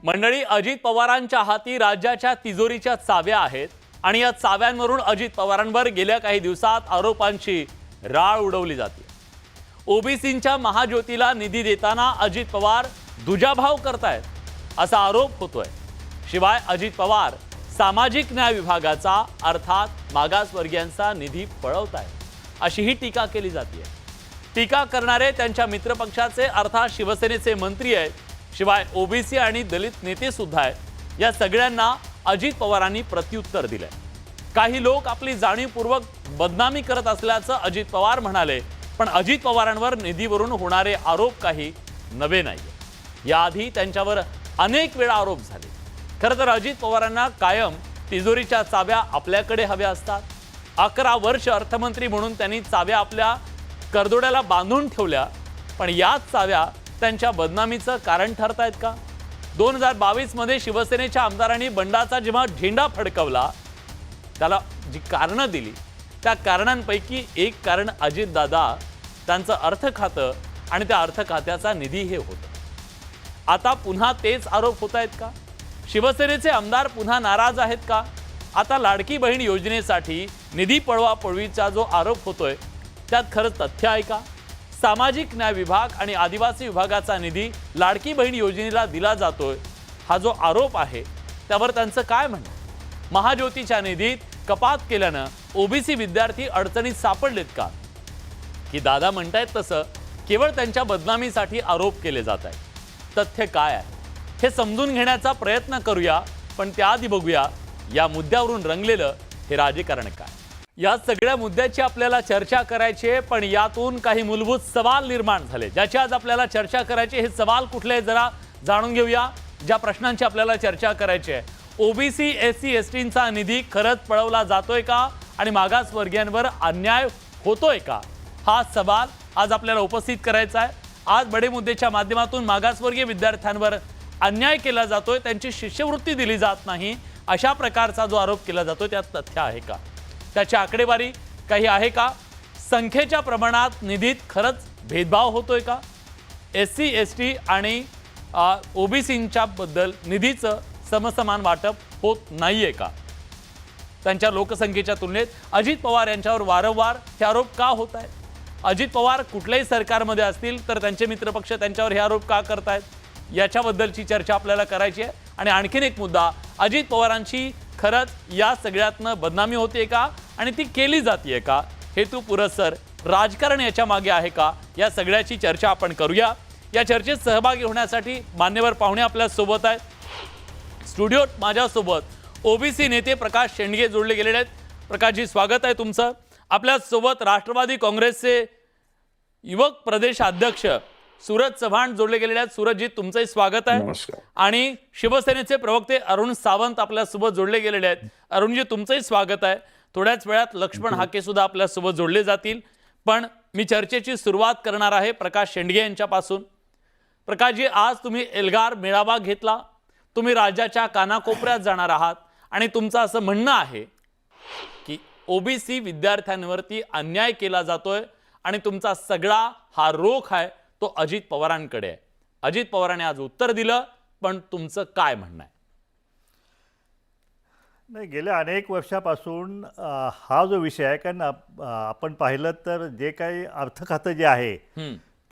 मंडळी, अजित पवारांच्या हाती राज्याच्या तिजोरीच्या चाव्या आहेत आणि या चाव्यांवरून अजित पवारांवर गेल्या काही दिवसात आरोपांची राळ उडवली जाते। ओबीसींच्या महाज्योतीला निधी देताना अजित पवार दुजाभाव करतायत असा आरोप होतोय। शिवाय अजित पवार सामाजिक न्याय विभागाचा अर्थात मागासवर्गीयांचा निधी पळवतायत अशीही टीका केली जाते। टीका करणारे त्यांच्या मित्रपक्षाचे अर्थात शिवसेनेचे मंत्री आहेत, शिवाय ओबीसी आणि दलित नेते सुद्धा आहेत। या सगळ्यांना अजित पवारांनी प्रत्युत्तर दिले। काही लोक आपली जाणीवपूर्वक बदनामी करत असल्याचं अजित पवार म्हणाले, पण अजित पवारांवर निधीवरून होणारे आरोप काही नवे नाहीये। याआधी त्यांच्यावर अनेक वेळा आरोप झाले। खरं तर अजित पवारांना कायम तिजोरीच्या चाव्या आपल्याकडे हव्या असतात। 11 वर्ष अर्थमंत्री म्हणून त्यांनी चाव्या आपल्या करदोड्याला बांधून ठेवल्या, पण याच चाव्या त्यांच्या बदनामीचं कारण ठरतायत का? 2022 मध्ये शिवसेनेच्या आमदारांनी बंडाचा जेव्हा झेंडा फडकवला, त्याला जी कारणं दिली त्या कारणांपैकी एक कारण अजितदादा त्यांचं अर्थ खातं आणि त्या अर्थ खात्याचा निधी हे होतं। आता पुन्हा तेच आरोप होत आहेत का? शिवसेनेचे आमदार पुन्हा नाराज आहेत का? आता लाडकी बहीण योजनेसाठी निधी पळवापळवीचा जो आरोप होतोय त्यात खरंच तथ्य आहे का? सामाजिक न्याय विभाग आणि आदिवासी विभागाचा निधी लाडकी बहीण योजनेला दिला जातोय हा जो आरोप आहे त्यावर त्यांचं काय म्हणणं? महाज्योतीच्या निधीत कपात केल्यानं ओबीसी विद्यार्थी अडचणीत सापडलेत का? की दादा म्हणतायत तसं केवळ त्यांच्या बदनामीसाठी आरोप केले जात आहेत? तथ्य काय आहे हे समजून घेण्याचा प्रयत्न करूया, पण त्याआधी बघूया या मुद्द्यावरून रंगलेलं हे राजकारण काय। या सगळ्या मुद्द्याची आपल्याला चर्चा करायची आहे, पण यातून काही मूलभूत सवाल निर्माण झाले ज्याची आज आपल्याला चर्चा करायची। हे सवाल कुठले जरा जाणून घेऊया। ज्या प्रश्नांची आपल्याला चर्चा करायची आहे, ओबीसी एससी एसटींचा निधी खरंच पळवला जातोय का आणि मागासवर्गीयांवर अन्याय होतोय का? हा सवाल आज आपल्याला उपस्थित करायचा आहे। आज बडे मुद्देच्या माध्यमातून मागासवर्गीय विद्यार्थ्यांवर अन्याय केला जातोय, त्यांची शिष्यवृत्ती दिली जात नाही अशा प्रकारचा जो आरोप केला जातोय त्यात तथ्य आहे का? त्याची आकडेवारी काही आहे का? संख्येच्या प्रमाणात निधीत खरंच भेदभाव होतोय का? एससी एसटी आणि ओबीसींच्या बद्दल निधीचं समसमान वाटप होत नाहीये का? त्यांच्या लोकसंख्येच्या तुलनेत अजित पवार यांच्यावर वारंवार हे आरोप का होत आहेत? अजित पवार कुठल्याही सरकारमध्ये असतील तर त्यांचे मित्रपक्ष त्यांच्यावर हे आरोप का करतायत याच्याबद्दलची चर्चा आपल्याला करायची आहे। आणि आणखीन एक मुद्दा, अजित पवारांची खरंच या सगळ्यातनं बदनामी होते का आणि ती केली जाते का? हेतू पुरस्सर राजकारण याच्या मागे आहे का? या सगळ्याची चर्चा आपण करूया। या चर्चेत सहभागी होण्यासाठी मान्यवर पाहुणे आपल्या सोबत आहेत। स्टुडिओत माझ्यासोबत ओबीसी नेते प्रकाश शेंडगे जोडले गेलेले आहेत। प्रकाशजी, स्वागत आहे तुमचं। आपल्या सोबत राष्ट्रवादी काँग्रेसचे युवक प्रदेश अध्यक्ष सूरज चव्हाण जोडले गेलेले आहेत। सूरजजी, तुमचंही स्वागत आहे। नमस्कार। आणि शिवसेनेचे प्रवक्ते अरुण सावंत आपल्या सोबत जोडले गेलेले आहेत। अरुणजी, तुमचंही स्वागत आहे। थोड्याच वेळात लक्ष्मण हाके सुद्धा आपल्या सोबत जोडले जातील, पण मी चर्चेची सुरुवात करणार आहे प्रकाश शेंडगे यांच्यापासून। प्रकाशजी, आज तुम्ही एल्गार मेळावा घेतला, तुम्ही राज्याच्या कानाकोपऱ्यात जाणार आहात आणि तुमचं असं म्हणणं आहे की ओबीसी विद्यार्थ्यांवरती अन्याय केला जातोय आणि तुमचा सगळा हा रोख आहे तो अजित पवारांकडे आहे। अजित पवारांनी आज उत्तर दिलं, पण तुमचं काय म्हणणं आहे? नाही, गेल्या अनेक वर्षापासून हा जो विषय आहे, कारण आपण पाहिलं तर जे काही अर्थ खातं जे आहे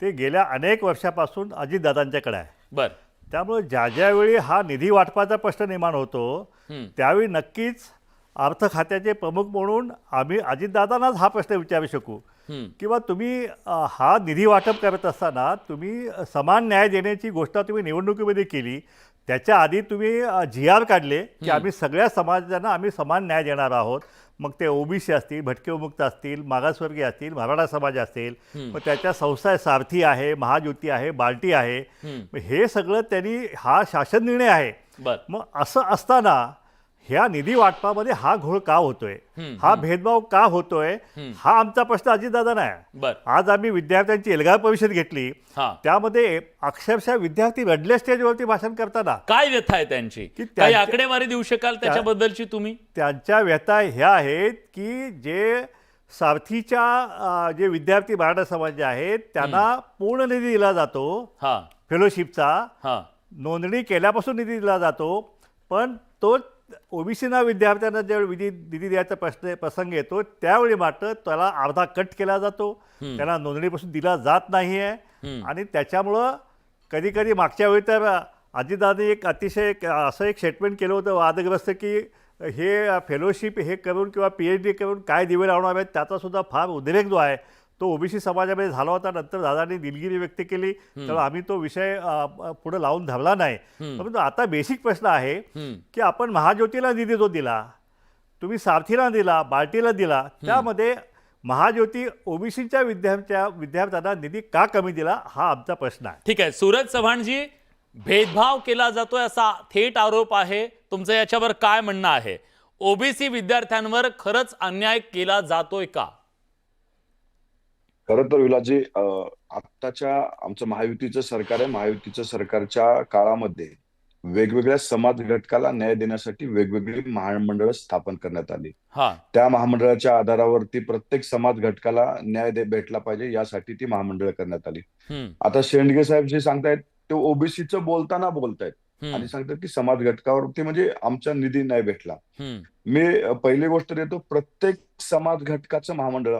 ते गेल्या अनेक वर्षापासून अजितदादांच्याकडे आहे। बर, त्यामुळे ज्यावेळी हा निधी वाटपाचा प्रश्न निर्माण होतो त्यावेळी नक्कीच अर्थ खात्याचे प्रमुख म्हणून आम्ही अजितदादांनाच हा प्रश्न विचारू शकू किंवा तुम्ही हा निधी वाटप करत असताना तुम्ही समान न्याय देण्याची गोष्ट तुम्ही निवडणुकीमध्ये केली, त्याच्या आधी तुम्ही GR काढले की आम्ही सगळ्या समाजांना आम्ही समान न्याय देणार आहोत। मग ते ओबीसी असतील, भटके विमुक्त असतील, मागासवर्गीय असतील, मराठा समाज असेल, मग त्याच्या संस्था सारथी आहे, महाज्योती आहे, बार्टी आहे, हे सगळं त्यांनी हा शासन निर्णय आहे। मग असं असताना ह्या निधी वाटपामध्ये हा घोळ का होतोय, हा भेदभाव का होतोय, हा आमचा प्रश्न अजितदादा आहे। आज आम्ही विद्यार्थ्यांची एल्गार परिषद घेतली, त्यामध्ये अक्षरशः विद्यार्थी रडले स्टेजवरती भाषण करताना। काय व्यथा आहे त्यांची? काही आकडेवारी देऊ शकाल त्याच्याबद्दलची तुम्ही? त्यांच्या व्यथा ह्या आहेत की जे सारथीच्या जे विद्यार्थी मराठा समाज आहेत त्यांना पूर्ण निधी दिला जातो फेलोशिपचा, नोंदणी केल्यापासून निधी दिला जातो, पण तो ओबीसीना विद्यार्थ्यांना ज्यावेळी निधी द्यायचा प्रसंग येतो त्यावेळी मात्र त्याला अर्धा कट केला जातो, त्याला नोंदणीपासून दिला जात नाही आहे. आणि त्याच्यामुळं कधी कधी मागच्या वेळी तर अजितदादांनी एक अतिशय असं एक स्टेटमेंट केलं होतं वादग्रस्त, की हे फेलोशिप हे करून किंवा PhD करून काय दिवे लावणार आहेत, त्याचासुद्धा फार उद्रेक जो आहे तो ओबीसी समाजामध्ये झाला होता. नंतर दादांनी दिलगिरी व्यक्त केली, तर आम्ही तो विषय पुढे लावून धरला नाही. परंतु आता बेसिक प्रश्न आहे की आपण महाज्योतीला निधी जो दिला, तुम्ही सारथीला दिला, बार्टीला दिला, त्यामध्ये महाज्योती ओबीसीच्या विद्यार्थ्यांना निधी का कमी दिला हा आमचा प्रश्न आहे. ठीक आहे, सूरज चव्हाणजी, भेदभाव केला जातोय असा थेट आरोप आहे, तुमचं याच्यावर काय म्हणणं आहे? ओबीसी विद्यार्थ्यांवर खरंच अन्याय केला जातोय का? खरं तर विलासजी, आत्ताच्या आमचं महायुतीचं सरकार आहे. महायुतीच्या सरकारच्या काळामध्ये वेगवेगळ्या समाज घटकाला न्याय देण्यासाठी वेगवेगळी महामंडळं स्थापन करण्यात आली. त्या महामंडळाच्या आधारावरती प्रत्येक समाज घटकाला न्याय भेटला पाहिजे यासाठी ती महामंडळं करण्यात आली. आता शेंडगे साहेब जे सांगतायत ते ओबीसीचं बोलताना बोलतायत आणि सांगतात की समाज घटकावरती म्हणजे आमचा निधी नाही भेटला. मी पहिली गोष्ट देतो, प्रत्येक समाज घटकाचं महामंडळ,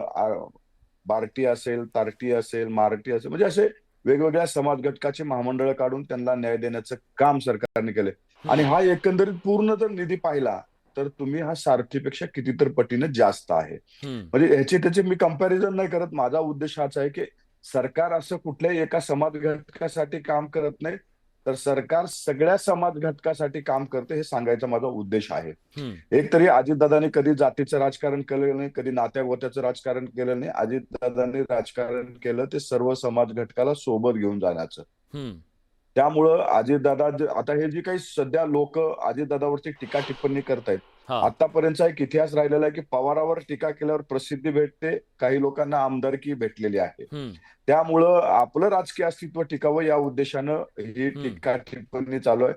बार्टी असेल, तार्टी असेल, मारटी असेल, म्हणजे असे वेगवेगळ्या समाज घटकाचे महामंडळ काढून त्यांना न्याय देण्याचं काम सरकारने केलंय. आणि हा एकंदरीत पूर्ण जर निधी पाहिला तर तुम्ही हा सारथीपेक्षा कितीतर पटीने जास्त आहे. म्हणजे ह्याचे त्याचे मी कंपॅरिझन नाही करत. माझा उद्देश हाच आहे की सरकार असं कुठल्याही एका समाज घटकासाठी काम करत नाही, तर सरकार सगळ्या समाज घटकासाठी काम करते, हे सांगायचा माझा उद्देश आहे. एक तरी अजितदादांनी कधी जातीचं राजकारण केलं नाही, कधी नात्यागोत्याचं राजकारण केलं नाही. अजितदादांनी राजकारण केलं ते सर्व समाज घटकाला सोबत घेऊन जाण्याचं. त्यामुळं अजितदादा आता हे जी काही सध्या लोक अजितदादावरती टीका टिप्पणी करतायत, आतापर्यंतचा एक इतिहास राहिलेला आहे की पवारावर टीका केल्यावर प्रसिद्धी भेटते, काही लोकांना आमदारकी भेटलेली आहे. त्यामुळं आपलं राजकीय अस्तित्व टिकावं या उद्देशानं ही टीका टिप्पणी चालू आहे.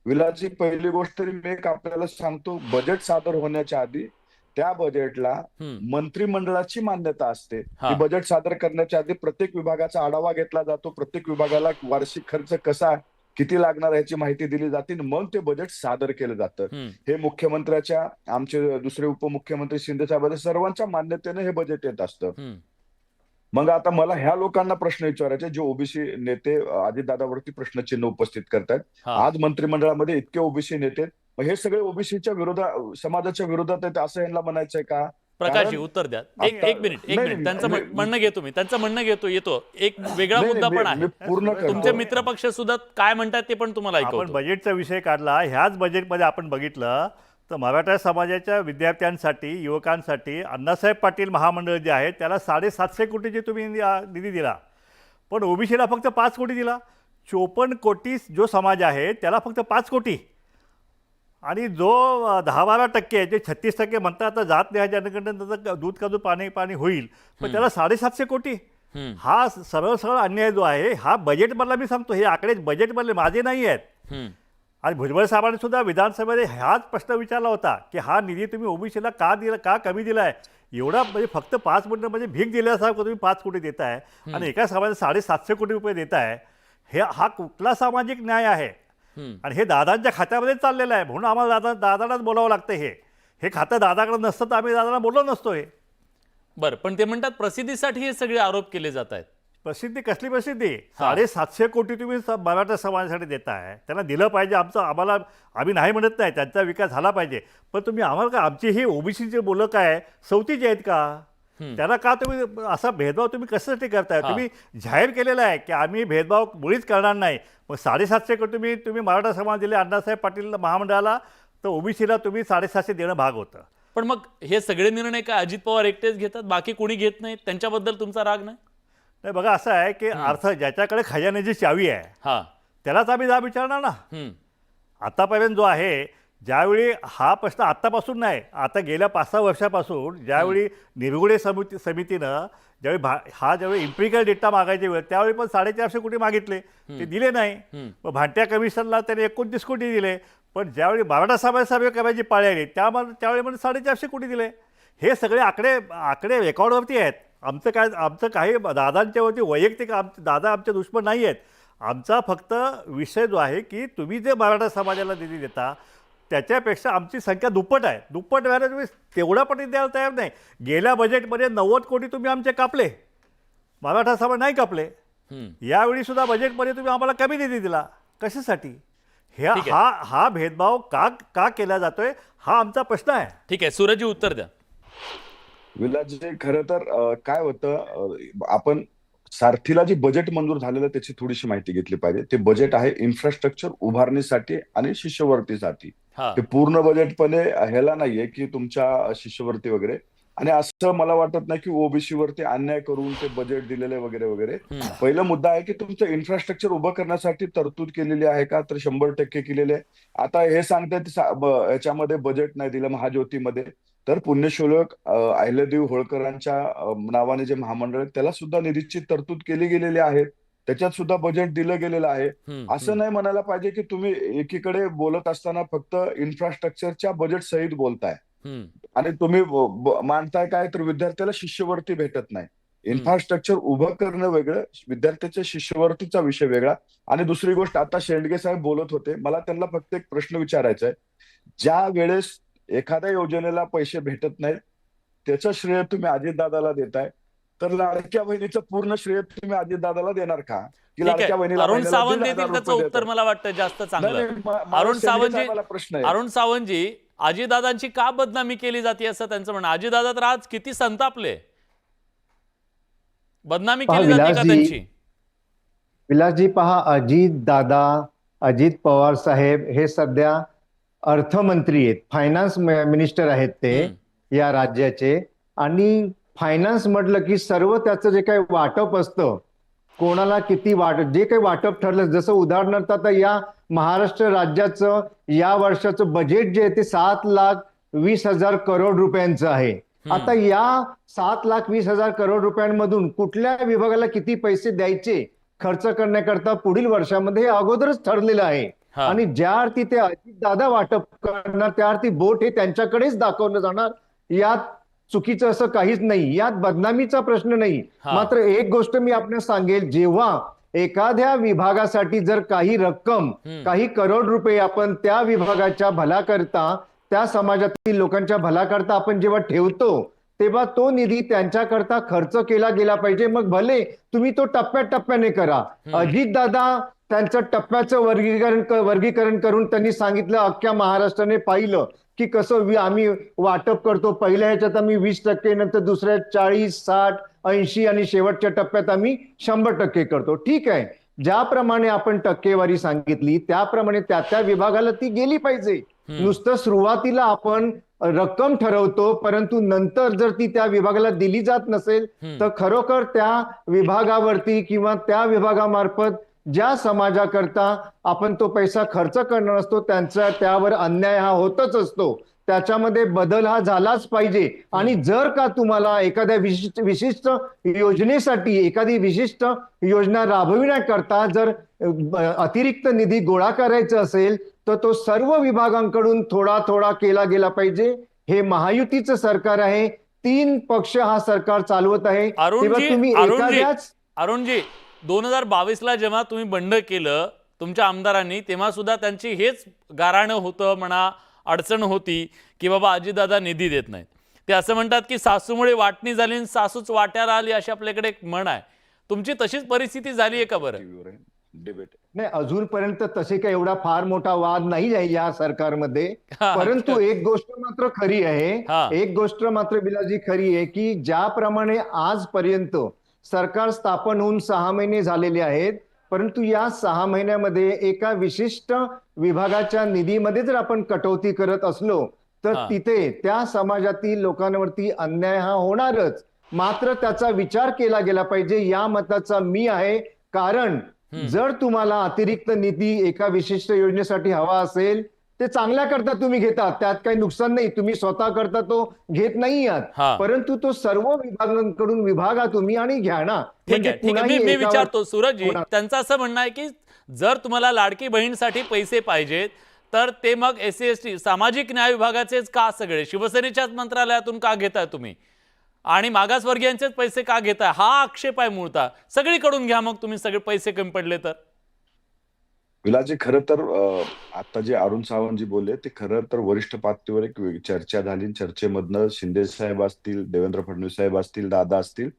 विलासजी, पहिली गोष्ट मी एक आपल्याला सांगतो, बजेट सादर होण्याच्या आधी त्या बजेटला मंत्रिमंडळाची मान्यता असते. की बजेट सादर करण्याच्या आधी प्रत्येक विभागाचा आढावा घेतला जातो, प्रत्येक विभागाला वार्षिक खर्च कसा किती लागणार याची माहिती दिली जाते, मग ते बजेट सादर केलं जातं. हे मुख्यमंत्र्याच्या, आमचे दुसरे उपमुख्यमंत्री शिंदे साहेबांच्या सर्वांच्या मान्यतेने हे बजेट येत असतं. मग आता मला ह्या लोकांना प्रश्न विचारायचे जे ओबीसी नेते अजितदादावरती प्रश्नचिन्ह उपस्थित करतायत. आज मंत्रिमंडळामध्ये इतके ओबीसी नेते, मग हे सगळे ओबीसीच्या विरोधात, समाजाच्या विरोधात आहेत असं यांना म्हणायचंय का? प्रकाशजी, उत्तर द्या. एक मिनिट त्यांचं म्हणणं घेतो मी, त्यांचं म्हणणं येतो. एक वेगळा मुद्दा पण आहे, तुमचे मित्रपक्ष सुद्धा काय म्हणतात ते पण तुम्हाला ऐकवतो. आपण बजेटचा विषय काढला, ह्याच बजेटमध्ये आपण बघितलं तर मराठा समाजाच्या विद्यार्थ्यांसाठी, युवकांसाठी अण्णासाहेब पाटील महामंडळ जे आहे त्याला 750 कोटीची तुम्ही निधी दिला, पण ओबीसीला फक्त 5 कोटी दिला. 54 कोटी जो समाज आहे त्याला फक्त 5 कोटी, आणि जो 10-12% जे 36% म्हणतात आता जात नाही जनगणनेचं दूध का दूध पाणी होईल, पण त्याला 750 कोटी. हा सरळ अन्याय जो आहे हा बजेटमधला, मी सांगतो हे आकडे बजेटमधले माझे नाही आहेत. आणि भुजबळ साहेबांनी सुद्धा विधानसभेमध्ये हाच प्रश्न विचारला होता की हा निधी तुम्ही ओबीसीला का दिला, का कमी दिला आहे? एवढा म्हणजे फक्त 5 मिनिटं म्हणजे भीक दिल्यासारखं तुम्ही 5 कोटी देताय आणि एका समाजाला 750 कोटी रुपये देताय. हा कुठला सामाजिक न्याय आहे? आणि हे दादांच्या खात्यामध्ये चाललेलं आहे, म्हणून आम्हाला दादांनाच बोलावं लागतं. हे खातं दादाकडे नसतं तर आम्ही दादांना बोललो नसतो. हे बरं, पण ते म्हणतात प्रसिद्धीसाठी हे सगळे आरोप केले जात आहेत. प्रसिद्धी कसली प्रसिद्धी? 750 कोटी तुम्ही मराठा समाजासाठी देताय, त्यांना दिलं पाहिजे. आम्हाला, आम्ही नाही म्हणत नाही, त्यांचा विकास झाला पाहिजे, पण तुम्ही आम्हाला का, आमची ही ओबीसीचे मुलं काय सवतीचे आहेत का? त्यांना का तुम्ही असा भेदभाव तुम्ही कशासाठी करताय? तुम्ही जाहीर केलेला आहे की आम्ही भेदभाव मुळीच करणार नाही. मग 750 कोटी तुम्ही मराठा समाज दिले अण्णासाहेब पाटील महामंडळाला, तर ओबीसीला तुम्ही 750 देणं भाग होतं. पण मग हे सगळे निर्णय काय अजित पवार एकटेच घेतात, बाकी कोणी घेत नाही? त्यांच्याबद्दल तुमचा राग नाही? नाही, बघा असं आहे की अर्थ ज्याच्याकडे खजान्याची चावी आहे त्यालाच आम्ही जाब विचारणार ना. आतापर्यंत जो आहे, ज्यावेळी हा प्रश्न आत्तापासून नाही, आता गेल्या 5-6 वर्षापासून ज्यावेळी निरगुडे समितीनं ज्यावेळी इम्पिरिकल डेटा मागायचे वेळ, त्यावेळी पण 450 कोटी मागितले, ते दिले नाही. मग भांट्या कमिशनला त्याने 29 कोटी दिले, पण ज्यावेळी मराठा समाज सर्वे करायची पाळी आली त्यावेळी म्हणजे 450 कोटी दिले. हे सगळे आकडे रेकॉर्डवरती आहेत. आमचं काही दादांच्यावरती वैयक्तिक दादा आमचे दुश्मन नाही आहेत. आमचा फक्त विषय जो आहे की तुम्ही जे मराठा समाजाला निधी देता त्याच्यापेक्षा आमची संख्या दुप्पट आहे. दुप्पट व्हायला तुम्ही तेवढा पण निधी द्यायला तयार नाही. गेल्या बजेटमध्ये 90 कोटी तुम्ही आमचे कापले, मराठा समाज नाही कापले. यावेळी सुद्धा बजेटमध्ये तुम्ही आम्हाला कमी निधी दिला. कशासाठी? ठीक आहे. हा भेदभाव का केला जातोय हा आमचा प्रश्न आहे. ठीक आहे, सूरजजी उत्तर द्या. विलासजी, खरं तर काय होतं, आपण सारथीला जे बजेट मंजूर झालेलं त्याची थोडीशी माहिती घेतली पाहिजे. ते बजेट आहे इन्फ्रास्ट्रक्चर उभारणीसाठी आणि शिष्यवृत्तीसाठी. हा. ते पूर्ण बजेटपणे ह्याला नाहीये की तुमच्या शिष्यवृत्ती वगैरे. आणि असं मला वाटत नाही की ओबीसी वरती अन्याय करून ते बजेट दिलेले वगैरे वगैरे. पहिला मुद्दा आहे की तुमचं इन्फ्रास्ट्रक्चर उभं करण्यासाठी तरतूद केलेली आहे का, तर 100% केलेली आहे. आता हे सांगतात याच्यामध्ये बजेट नाही दिलं महाज्योतीमध्ये, तर पुण्यश्लोक अहिल्यादेवी होळकरांच्या नावाने जे महामंडळ आहे त्याला सुद्धा निधीची तरतूद केली गेलेली आहे. त्याच्यात सुद्धा बजेट दिलं गेलेलं आहे. असं नाही म्हणायला पाहिजे की तुम्ही एकीकडे बोलत असताना फक्त इन्फ्रास्ट्रक्चरच्या बजेट सहित बोलताय आणि तुम्ही मानताय काय, तर विद्यार्थ्याला शिष्यवृत्ती भेटत नाही. इन्फ्रास्ट्रक्चर उभं करणं वेगळं, विद्यार्थ्याच्या शिष्यवृत्तीचा विषय वेगळा. आणि दुसरी गोष्ट, आता शेंडगे साहेब बोलत होते, मला त्यांना फक्त एक प्रश्न विचारायचा आहे. ज्या वेळेस एखाद्या योजनेला पैसे भेटत नाहीत त्याचं श्रेय तुम्ही अजितदादाला देताय, तर लाडक्या बहिणीचं पूर्ण श्रेय तुम्ही अजितदादाला देणार का? की लाडक्या बहिणीला अरुण महिन्याला सावंत 1,000 देतील त्याचं रुपये उत्तर देताय? मला वाटतं जास्त चांगलं. नाही, मला अरुण शेंडगे सावंतजी साहेबाला प्रश्न आहे. अरुण सावंतजी, अजितदादांची का बदनामी केली जाते असं त्यांचं म्हणणं. अजितदादा तर आज किती संतापले, बदनामी केली जाते का त्यांची? विलासजी पहा, अजित पवार साहेब हे सध्या अर्थमंत्री आहेत, फायनान्स मिनिस्टर आहेत ते या राज्याचे. आणि फायनान्स म्हटलं की सर्व त्याचं जे काही वाटप असतं, कोणाला किती जे काही वाटप ठरलं, जसं उदाहरणार्थ आता या महाराष्ट्र राज्याचं या वर्षाचं बजेट जे आहे ते 7,20,000 करोड रुपयांचं आहे. आता या 7,20,000 करोड रुपयांमधून कुठल्या विभागाला किती पैसे द्यायचे खर्च करण्याकरता पुढील वर्षामध्ये हे अगोदरच ठरलेलं आहे. आणि ज्या अर्थी ते अजितदादा वाटप करणार त्या अर्थी बोट हे त्यांच्याकडेच दाखवलं जाणार. यात चुकीचं असं काहीच नाही, यात बदनामीचा प्रश्न नाही. मात्र एक गोष्ट मी आपल्याला सांगेल, जेव्हा एखाद्या विभागासाठी जर काही रक्कम, काही करोड रुपये आपण त्या विभागाच्या भल्याकरता, त्या समाजातील लोकांच्या भल्याकरता आपण जेव्हा ठेवतो, तेव्हा तो निधी त्यांच्याकरता खर्च केला गेला पाहिजे. मग भले तुम्ही तो टप्प्याटप्प्याने करा. अजितदादा त्यांचं टप्प्याचं वर्गीकरण करून त्यांनी सांगितलं, अख्ख्या महाराष्ट्राने पाहिलं की कसं आम्ही वाटप करतो. पहिल्या ह्याच्यात आम्ही 20%, नंतर दुसऱ्या 40, 60, 80 आणि शेवटच्या टप्प्यात आम्ही 100% करतो. ठीक आहे, ज्याप्रमाणे आपण टक्केवारी सांगितली त्याप्रमाणे त्या विभागाला ती गेली पाहिजे. नुसतं सुरुवातीला आपण रक्कम ठरवतो, परंतु नंतर जर ती त्या विभागाला दिली जात नसेल तर खरोखर त्या विभागावरती किंवा त्या विभागामार्फत ज्या समाजाकरता आपण तो पैसा खर्च करणार असतो त्यांचा त्यावर अन्याय हा होतच असतो. त्याच्यामध्ये बदल हा झालाच पाहिजे. आणि जर का तुम्हाला एखाद्या विशिष्ट योजनेसाठी एखादी विशिष्ट योजना राबविण्याकरता जर अतिरिक्त निधी गोळा करायचा असेल तर तो सर्व विभागांकडून थोडा थोडा केला गेला पाहिजे. हे महायुतीचं सरकार आहे, 3 पक्ष हा सरकार चालवत आहे. तेव्हा तुम्ही अरुणजी 2022ला जेव्हा तुम्ही बंड केलं तुमच्या आमदारांनी, तेव्हा सुद्धा त्यांची हेच गाराणं होतं म्हणा, अडचण होती की बाबा अजितदादा निधी देत नाहीत. ते असं म्हणतात की सासूमुळे वाटणी झाली आणि सासूच वाट्याला आली, अशी आपल्याकडे एक म्हण आहे. तुमची तशीच परिस्थिती झाली आहे का बरं? नाही, अजूनपर्यंत तसे काही एवढा फार मोठा वाद नाही आहे या सरकारमध्ये. परंतु एक गोष्ट मात्र खरी आहे, एक गोष्ट मात्र बिलाजी खरी आहे की ज्याप्रमाणे आजपर्यंत सरकार स्थापन होऊन 6 महिने झालेले आहेत, परंतु या 6 महिन्यामध्ये एका विशिष्ट विभागाच्या निधीमध्ये जर आपण कटौती करत असलो तर तिथे त्या समाजातील लोकांवरती अन्याय हा होणारच. मात्र त्याचा विचार केला गेला पाहिजे, या मताचा मी आहे. कारण जर तुम्हाला अतिरिक्त निधी एका विशिष्ट योजनेसाठी हवा असेल ते चांगल्या करता तुम्ही घेता, त्यात काही नुकसान नाही, तुम्ही स्वतः करता तो घेत नाही आहात, परंतु तो सर्व विभागांकडून विभागा तुम्ही आणि घ्या ना. ठीक आहे, मी विचारतो सूरजजी, त्यांचं असं म्हणणं आहे की जर तुम्हाला लाडकी बहीणसाठी पैसे पाहिजेत तर ते मग SC/ST सामाजिक न्याय विभागाचेच का सगळे, शिवसेनेच्याच मंत्रालयातून का घेताय तुम्ही, आणि मागासवर्गीयांचेच पैसे का घेताय, हा आक्षेप आहे मूळता. सगळीकडून घ्या मग तुम्ही, सगळे पैसे कमी पडले तर. विलासजी, खरं तर आता जे अरुण सावंतजी बोलले ते खरं तर वरिष्ठ पातळीवर एक चर्चा झाली. चर्चेमधनं शिंदे साहेब असतील, देवेंद्र फडणवीस साहेब असतील, दादा असतील,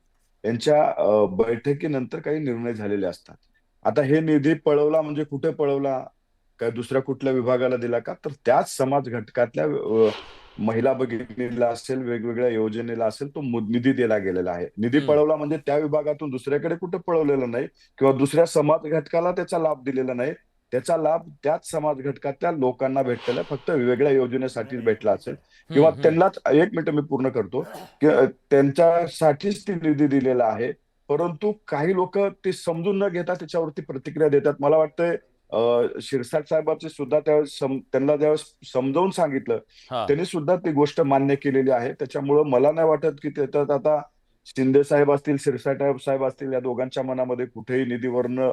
यांच्या बैठकीनंतर काही निर्णय झालेले असतात. आता हे निधी पळवला म्हणजे कुठे पळवला, काय दुसऱ्या कुठल्या विभागाला दिला का, तर त्याच समाज घटकातल्या महिला भगिनीला असेल, वेगवेगळ्या योजनेला असेल, तो निधी दिला गेलेला आहे. निधी पळवला म्हणजे त्या विभागातून दुसऱ्याकडे कुठे पळवलेला नाही किंवा दुसऱ्या समाज घटकाला त्याचा लाभ दिलेला नाही. त्याचा लाभ त्याच समाज घटकातल्या लोकांना भेटलेला आहे, फक्त वेगळ्या योजनेसाठीच भेटला असेल किंवा त्यांनाच. एक मिनिट मी पूर्ण करतो की त्यांच्यासाठीच ती निधी दिलेला आहे. परंतु काही लोक ते समजून न घेता त्याच्यावरती प्रतिक्रिया देतात. मला वाटतंय शिरसाट साहेबांचे सुद्धा त्यावेळेस त्यांना ज्यावेळेस समजावून सांगितलं, त्यांनी सुद्धा ती गोष्ट मान्य केलेली आहे. त्याच्यामुळं मला नाही वाटत की त्याच्यात आता शिंदे साहेब असतील, शिरसाट साहेब असतील, या दोघांच्या मनामध्ये कुठेही निधीवरनं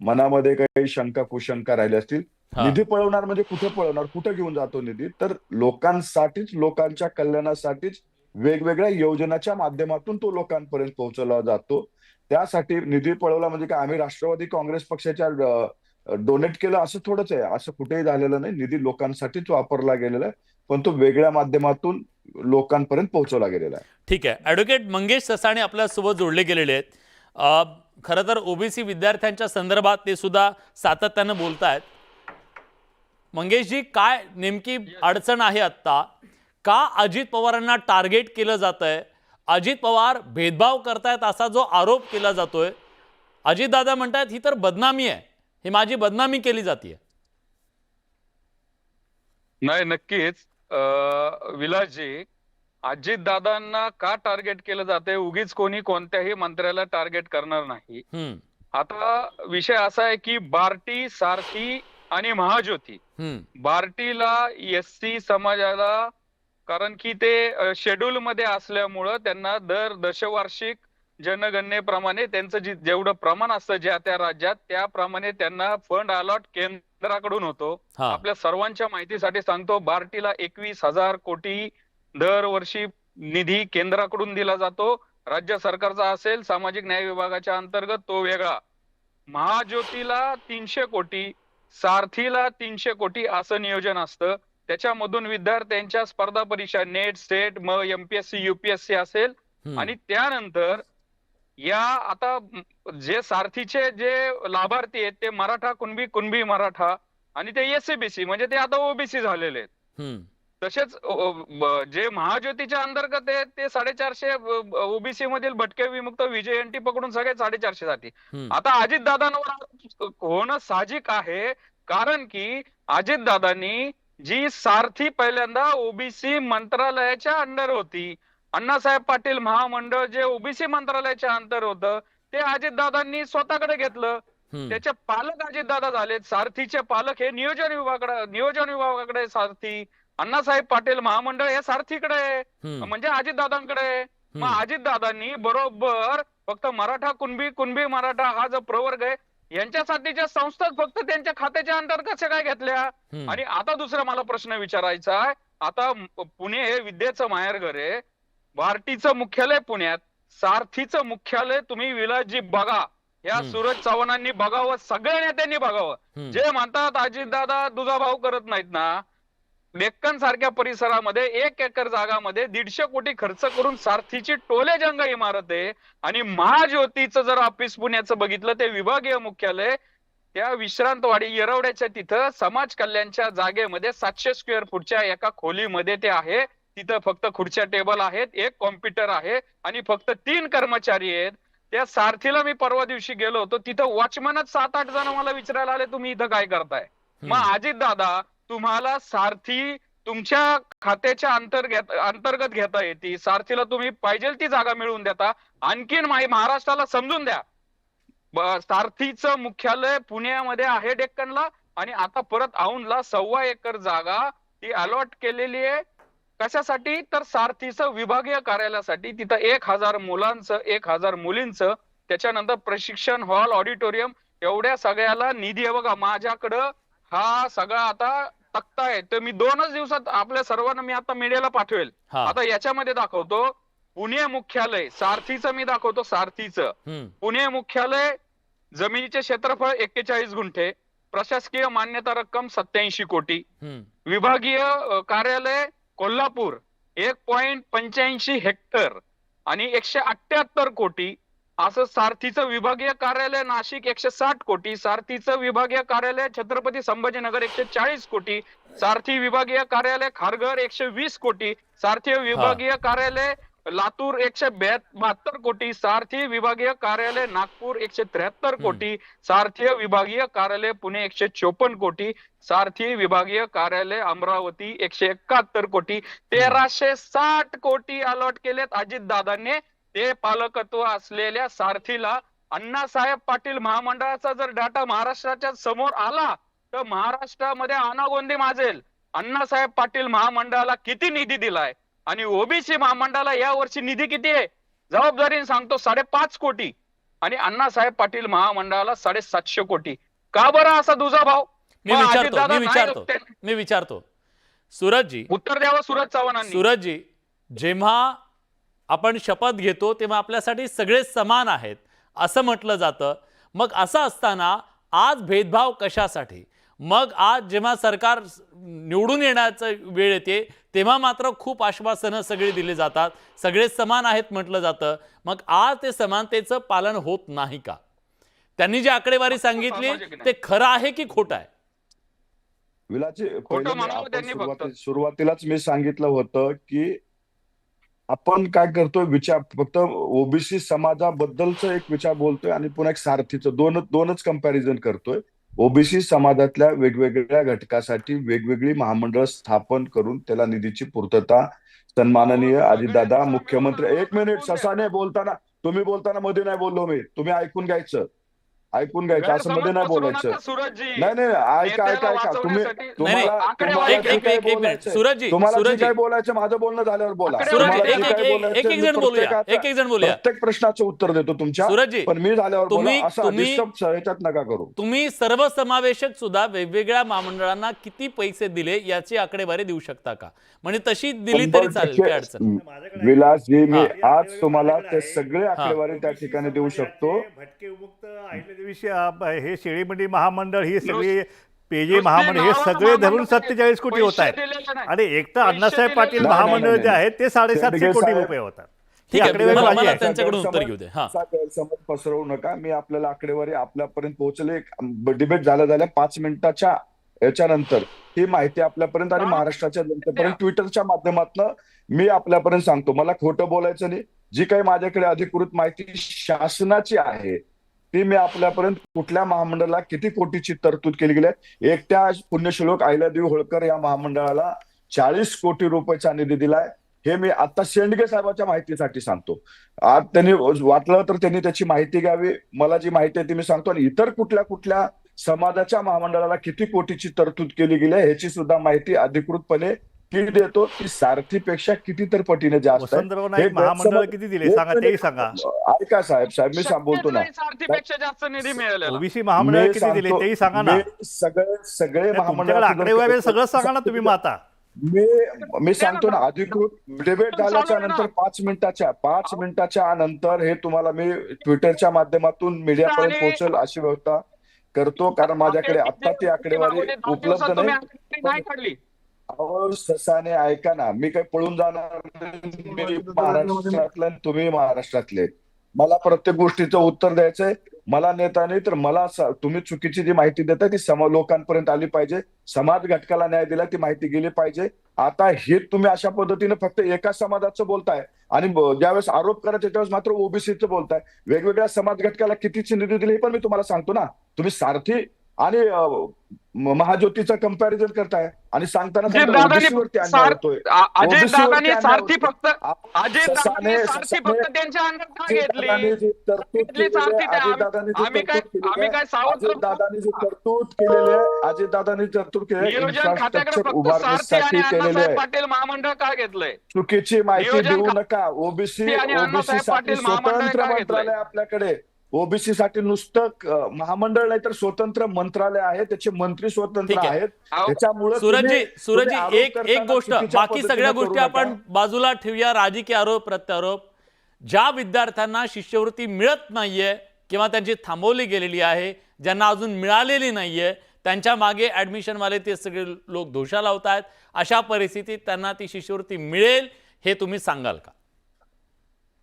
मनामध्ये काही शंका कुशंका राहिल्या असतील. निधी पळवणार म्हणजे कुठे पळवणार, कुठे घेऊन जातो निधी, तर लोकांसाठीच, लोकांच्या कल्याणासाठीच वेगवेगळ्या योजनाच्या माध्यमातून तो लोकांपर्यंत पोहोचवला जातो. त्यासाठी निधी पळवला म्हणजे काय आम्ही राष्ट्रवादी काँग्रेस पक्षाच्या डोनेट केलं असं थोडंच आहे, असं कुठेही झालेलं नाही. निधी लोकांसाठीच वापरला गेलेला आहे, पण तो वेगळ्या माध्यमातून लोकांपर्यंत पोहोचवला गेलेला आहे. ठीक आहे. ॲडव्होकेट मंगेश ससाणे आपल्यासोबत जोडले गेलेले आहेत. खरं तर ओबीसी विद्यार्थ्यांच्या संदर्भात ते सुद्धा सातत्यानं बोलत आहेत. मंगेशजी, काय नेमकी अडचण आहे आत्ता? का अजित पवारांना टार्गेट केलं जात आहे? अजित पवार भेदभाव करतायत असा जो आरोप केला जातोय. अजितदादा म्हणतायत ही तर बदनामी आहे, ही माझी बदनामी केली जाते. नाही, नक्कीच विलासजी, अजितदादांना का टार्गेट केलं जाते? उगीच कोणी कोणत्याही मंत्र्याला टार्गेट करणार नाही. आता विषय असा आहे की बार्टी, सारथी आणि महाज्योती. बार्टीला एससी समाजाला, कारण की ते शेड्यूल मध्ये असल्यामुळं त्यांना दर दशवार्षिक जनगणनेप्रमाणे त्यांचं जेवढं प्रमाण असतं ज्या त्या राज्यात, त्याप्रमाणे त्यांना फंड अलॉट केंद्राकडून होतो. आपल्या सर्वांच्या माहितीसाठी सांगतो, बार्टीला 21,000 कोटी दरवर्षी निधी केंद्राकडून दिला जातो. राज्य सरकारचा असेल, सामाजिक न्याय विभागाच्या अंतर्गत तो वेगळा. महाज्योतीला 300 कोटी, सारथीला 300 कोटी असं नियोजन असतं. त्याच्यामधून विद्यार्थ्यांच्या स्पर्धा परीक्षा, नेट, सेट, मग एमपीएससी, युपीएससी असेल. आणि त्यानंतर या आता जे सारथीचे जे लाभार्थी आहेत ते मराठा कुणबी, कुणबी मराठा आणि ते एससीबीसी म्हणजे ते आता ओबीसी झालेले आहेत. तसेच जे महाज्योतीच्या अंतर्गत आहेत ते 450 ओबीसी मधील भटके, विमुक्त, विजयंती पकडून सगळे 450 जाती. आता अजितदादांवर होणं साहजिक आहे, कारण की अजितदादांनी जी सारथी पहिल्यांदा ओबीसी मंत्रालयाच्या अंडर होती, अण्णासाहेब पाटील महामंडळ जे ओबीसी मंत्रालयाच्या अंतर होतं, ते अजितदादांनी स्वतःकडे घेतलं. त्याचे पालक अजितदादा झालेत. सारथीचे पालक हे नियोजन विभागाकडे सारथी, अण्णासाहेब पाटील महामंडळ हे सारथीकडे, म्हणजे अजितदादांकडे. मग अजितदादांनी बरोबर फक्त मराठा कुणबी, कुणबी मराठा हा जो प्रवर्ग आहे यांच्यासाठीच्या संस्था फक्त त्यांच्या खात्याच्या अंतर्गत कशा काय घेतल्या? आणि आता दुसरा मला प्रश्न विचारायचा आहे, आता पुणे हे विद्येचं माहेरघर आहे, बार्टीचं मुख्यालय पुण्यात, सारथीचं मुख्यालय तुम्ही विलासजी बघा, या सूरज चव्हाणांनी बघावं, सगळ्या नेत्यांनी बघावं. जे म्हणतात अजितदादा दुजाभाव करत नाहीत ना, डेक्कन सारख्या परिसरामध्ये 1 एकर जागामध्ये 150 कोटी खर्च करून सारथीची टोलेजंग इमारत आहे. आणि महाज्योतीचं जर ऑफिस पुण्याचं बघितलं, ते विभागीय मुख्यालय त्या विश्रांतवाडी येरवड्याच्या तिथं समाज कल्याणच्या जागेमध्ये 700 स्क्वेअर फूटच्या एका खोलीमध्ये ते आहे. तिथं फक्त खुर्च्या टेबल आहेत, 1 कॉम्प्युटर आहे आणि फक्त 3 कर्मचारी आहेत. त्या सारथीला मी परवा दिवशी गेलो होतो, तिथं वॉचमनच 7-8 जण मला विचारायला आले, तुम्ही इथं काय करताय? मग अजितदादा, तुम्हाला सारथी तुमच्या खात्याच्या अंतर्गत घेता येते, सारथीला तुम्ही पाहिजे ती जागा मिळवून देता. आणखीन महाराष्ट्राला समजून द्या, सारथीचं मुख्यालय पुण्यामध्ये आहे डेक्कनला, आणि आता परत औंधला 1.25 एकर जागा ती अलॉट केलेली आहे. कशासाठी? तर सारथीचं विभागीय कार्यालयासाठी. तिथं 1,000 मुलांचं, 1,000 मुलींचं, त्याच्यानंतर प्रशिक्षण हॉल, ऑडिटोरियम, एवढ्या सगळ्याला निधी आहे. बघा माझ्याकडं हा सगळा आता तक्ता आहे, तर मी 2च दिवसात आपल्या सर्वांना मी आता मीडियाला पाठवेल. आता याच्यामध्ये दाखवतो पुणे मुख्यालय सारथीचं, मी दाखवतो सारथीचं पुणे मुख्यालय. जमिनीचे क्षेत्रफळ 41 गुंठे, प्रशासकीय मान्यता रक्कम 87 कोटी, विभागीय कार्यालय कोल्हापूर 1.85 हेक्टर आणि 178 कोटी, असं सारथीचं विभागीय कार्यालय नाशिक 160 कोटी, सारथीचं विभागीय कार्यालय छत्रपती संभाजीनगर 140 कोटी, सारथी विभागीय कार्यालय खारघर 120 कोटी, सारथी विभागीय कार्यालय लातूर 172 कोटी, सारथी विभागीय कार्यालय नागपूर 173 कोटी, सारथी विभागीय कार्यालय पुणे 154 कोटी, सारथी विभागीय कार्यालय अमरावती 171 कोटी, 1360 कोटी अलॉट केलेत अजितदादांनी. ते पालकत्व असलेल्या सारथीला अण्णासाहेब पाटील महामंडळाचा जर डाटा महाराष्ट्राच्या समोर आला तर महाराष्ट्रामध्ये अनागोंदी माजेल. अण्णासाहेब पाटील महामंडळाला किती निधी दिलाय आणि ओबीसी महामंडळाला या वर्षी निधी किती आहे? जबाबदारीने सांगतो 5.5 कोटी आणि अण्णासाहेब पाटील महामंडळाला 750 कोटी. का बरं असा दुजाभाव? मी विचारतो सूरजजी, उत्तर द्यावं सूरज चव्हाणांनी. सूरजजी, जेव्हा आपण शपथ घेतो तेव्हा आपल्यासाठी सगळे समान आहेत असं म्हटलं जातं. मग असं असताना आज भेदभाव कशासाठी? मग आज जेव्हा सरकार निवडून येण्याचं वेळ येते तेव्हा मात्र खूप आश्वासनं सगळी दिली जातात, सगळे समान आहेत म्हटलं जातं. मग आज ते समानतेचं पालन होत नाही का? त्यांनी जी आकडेवारी सांगितली ते खरं आहे की खोटं आहे? विलाजी, सुरुवातीलाच मी सांगितलं होतं की आपण काय करतोय, विचार फक्त ओबीसी समाजाबद्दलच एक विचार बोलतोय आणि पुन्हा एक सारथीचं दोनच कंपॅरिझन करतोय. ओबीसी समाजातल्या वेगवेगळ्या घटकासाठी वेगवेगळी महामंडळ स्थापन करून त्याला निधीची पूर्तता सन्माननीय अजितदादा मुख्यमंत्री. एक मिनिट, ससाने बोलताना तुम्ही बोलताना मध्ये नाही बोललो मी, तुम्ही ऐकून घ्यायचं असं मध्ये नाही बोलायचं. नाही ऐका तुम्ही तुम्हाला काय बोलायचं माझं बोलणं झाल्यावर बोला. प्रत्येक प्रश्नाचं उत्तर देतो तुमच्या, पण मी झाल्यावर बोला. असं डिस्टर्ब ह्याच्यात नका करू. तुम्ही सर्वसमावेशक सुद्धा वेगवेगळ्या महामंडळांना किती पैसे दिले याची आकडेवारी देऊ शकता का? म्हणजे तशी दिली तरी चालेल, काय अडचण? विलासजी, मी आज तुम्हाला ते सगळे आकडेवारी त्या ठिकाणी देऊ शकतो. भटके मुक्त हे शेळीमंडी महामंडळ, ही सगळी पेजे महामंडळ, हे सगळे धरून 47 कोटी होत आहेत आणि एक तर अण्णासाहेब पाटील महामंडळ जे आहे ते 750 कोटी रुपये होतात. ठीक आहे, त्यांच्याकडून उत्तर घेऊ दे. गैरसमज पसरवू नका. मी आपल्याला आकडेवारी आपल्यापर्यंत पोहोचले, डिबेट झाल्या 5 मिनिटाच्या याच्यानंतर ही माहिती आपल्यापर्यंत आणि महाराष्ट्राच्या जनतेपर्यंत ट्विटरच्या माध्यमातून मी आपल्यापर्यंत सांगतो. मला खोटं बोलायचं नाही. जी काही माझ्याकडे अधिकृत माहिती शासनाची आहे ती मी आपल्यापर्यंत कुठल्या महामंडळाला किती कोटीची तरतूद केली गेली आहे. एकट्या पुण्यश्लोक अहिल्यादेवी होळकर या महामंडळाला 40 कोटी रुपयाचा निधी दिलाय. हे मी आता शेंडगे साहेबांच्या माहितीसाठी सांगतो. आज त्यांनी वाटलं तर त्यांनी त्याची माहिती घ्यावी. मला जी माहिती आहे ती मी सांगतो. आणि इतर कुठल्या समाजाच्या महामंडळाला किती कोटीची तरतूद केली गेली आहे ह्याची सुद्धा माहिती अधिकृतपणे किती देतो, की सारथीपेक्षा कितीतर पटीने जास्त आहे. महामंडळ किती दिले सांगा, तेही सांगा. ऐका साहेब, मी बोलतो ना, सारथीपेक्षा जास्त निधी मिळालेला. ओबीसी महामंडळ किती दिले तेही सांगा ना. सगळे महामंडळ आकडेवारी सगळं सांगा ना तुम्ही. माता मी सांगतो ना, अधिकृत डिबेट झाल्याच्या नंतर 5 मिनिटाच्या नंतर हे तुम्हाला मी ट्विटरच्या माध्यमातून मीडियापर्यंत पोहोचेल अशी व्यवस्था करतो. कारण माझ्याकडे आता ती आकडेवारी उपलब्ध नाही. ससाने ऐका ना, मी काही पळून जाणार नाही. मी महाराष्ट्रातले, तुम्ही महाराष्ट्रातले. मला प्रत्येक गोष्टीचं उत्तर द्यायचंय. मला नेता नाही तर मला तुम्ही चुकीची जी माहिती देताय ती लोकांपर्यंत आली पाहिजे. समाज घटकाला न्याय दिला ती माहिती गेली पाहिजे. आता हे तुम्ही अशा पद्धतीने फक्त एका समाजाचं बोलताय आणि ज्यावेळेस आरोप करायचे त्यावेळेस मात्र ओबीसीचं बोलताय. वेगवेगळ्या समाज घटकाला कितीची निधी दिली हे पण मी तुम्हाला सांगतो ना. तुम्ही सारथी आणि महाज्योतीचं कंपॅरिझन करताय आणि सांगताना अजितदादांनी सारथी फक्त त्यांच्या अंगात का घेतली? अजितदादांनी तरतूद केली इन्फ्रास्ट्रक्चर उभारण्यासाठी केलेले आहे. पाटील महामंडळ का घेतलंय? चुकीची माहिती देऊ नका. ओबीसी साठी स्वतंत्र मंत्रालय आपल्याकडे. ओबीसी साठी नुसतं महामंडळ नाही तर स्वतंत्र मंत्रालय आहे, त्याचे मंत्री स्वतंत्र आहेत. त्याच्यामुळे सूरजजी एक गोष्ट, बाकी सगळ्या गोष्टी आपण बाजूला ठेवूया. राजकीय आरोप प्रत्यारोप. ज्या विद्यार्थ्यांना शिष्यवृत्ती मिळत नाहीये किंवा त्यांची थांबवली गेलेली आहे, ज्यांना अजून मिळालेली नाहीये, त्यांच्या मागे ॲडमिशनवाले ते सगळे लोक दोषा लावत आहेत. अशा परिस्थितीत त्यांना ती शिष्यवृत्ती मिळेल हे तुम्ही सांगाल का?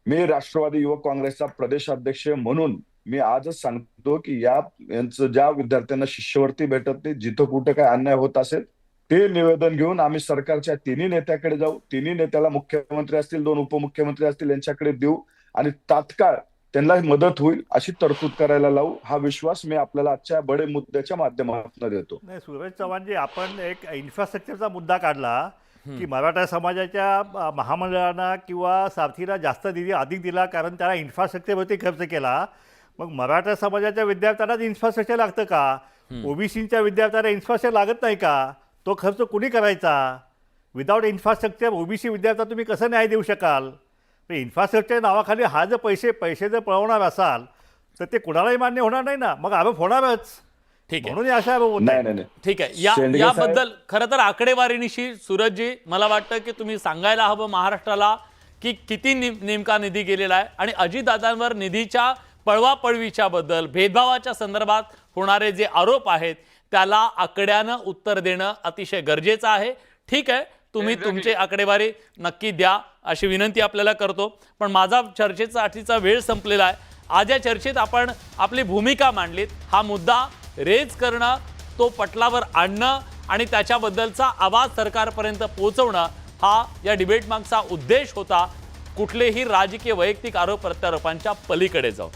मी राष्ट्रवादी युवक काँग्रेसचा प्रदेशाध्यक्ष म्हणून मी आजच सांगतो की यांचं ज्या विद्यार्थ्यांना शिष्यवृत्ती भेटत नाही, जिथं कुठे काय अन्याय होत असेल ते निवेदन घेऊन आम्ही सरकारच्या तिन्ही नेत्याकडे जाऊ. तिन्ही नेत्याला मुख्यमंत्री असतील, 2 उपमुख्यमंत्री असतील, यांच्याकडे देऊ आणि तात्काळ त्यांना मदत होईल अशी तरतूद करायला लावू. हा विश्वास मी आपल्याला आजच्या बडे मुद्द्याच्या माध्यमातून देतो. नाही सूरज चव्हाणजी, आपण एक इन्फ्रास्ट्रक्चरचा मुद्दा काढला की मराठा समाजाच्या महामंडळांना किंवा सारथीला जास्त निधी अधिक दिला कारण त्याला इन्फ्रास्ट्रक्चरवरती खर्च केला. मग मराठा समाजाच्या विद्यार्थ्यांनाच इन्फ्रास्ट्रक्चर लागतं का? ओबीसीच्या विद्यार्थ्यांना इन्फ्रास्ट्रक्चर लागत नाही का? तो खर्च कुणी करायचा? विदाऊट इन्फ्रास्ट्रक्चर ओबीसी विद्यार्थ्यांना तुम्ही कसं न्याय देऊ शकाल? इन्फ्रास्ट्रक्चर नावाखाली हा जर पैसे जर पळवणार असाल तर ते कुणालाही मान्य होणार नाही ना, मग आरोप होणारच. ठीक आहे, म्हणून अशा आरोप होत आहेत. नाही. ठीक आहे. शेंडगे याबद्दल खरं तर आकडेवारीनिशी सूरजजी मला वाटतं की तुम्ही सांगायला हवं महाराष्ट्राला की किती नेमका निधी गेलेला आहे आणि अजितदादांवर निधीच्या पळवापळवीच्या बद्दल भेदभावाच्या संदर्भात होणारे जे आरोप आहेत त्याला आकड्यानं उत्तर देणं अतिशय गरजेचं आहे. ठीक आहे, तुम्ही तुमची आकडेवारी नक्की द्या अशी विनंती आपल्याला करतो. पण माझा चर्चेसाठीचा वेळ संपलेला आहे. आज या चर्चेत आपण आपली भूमिका मांडलीत. हा मुद्दा रेज करणं, तो पटलावर आणणं आणि त्याच्याबद्दलचा आवाज सरकारपर्यंत पोहोचवणं हा या डिबेट मागचा उद्देश होता. कुठलेही राजकीय वैयक्तिक आरोप प्रत्यारोपांच्या पलीकडे जाऊ.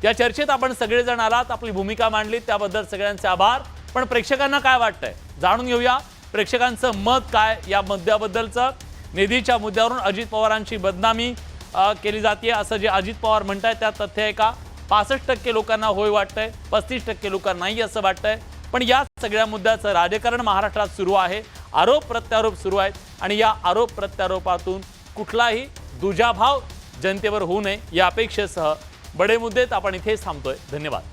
या चर्चेत आपण सगळेजण आलात, आपली भूमिका मांडलीत, त्याबद्दल सगळ्यांचे आभार. पण प्रेक्षकांना काय वाटतंय जाणून घेऊया. प्रेक्षकांचं मत काय या मुद्द्याबद्दलचं? निधीच्या मुद्द्यावरून अजित पवारांची बदनामी केली जाते असं जे अजित पवार म्हणतायत त्यात तथ्य आहे का? 65% लोकांना होय वाटतंय, 35% लोकांना नाही असं वाटतंय. पण या सगळ्या मुद्द्याचं राजकारण महाराष्ट्रात सुरू आहे. आरोप प्रत्यारोप सुरू आहेत आणि या आरोप प्रत्यारोपातून कुठलाही दुजाभाव जनतेवर होऊ नये या अपेक्षेसह बडे मुद्देत आपण इथेच थांबतोय. धन्यवाद.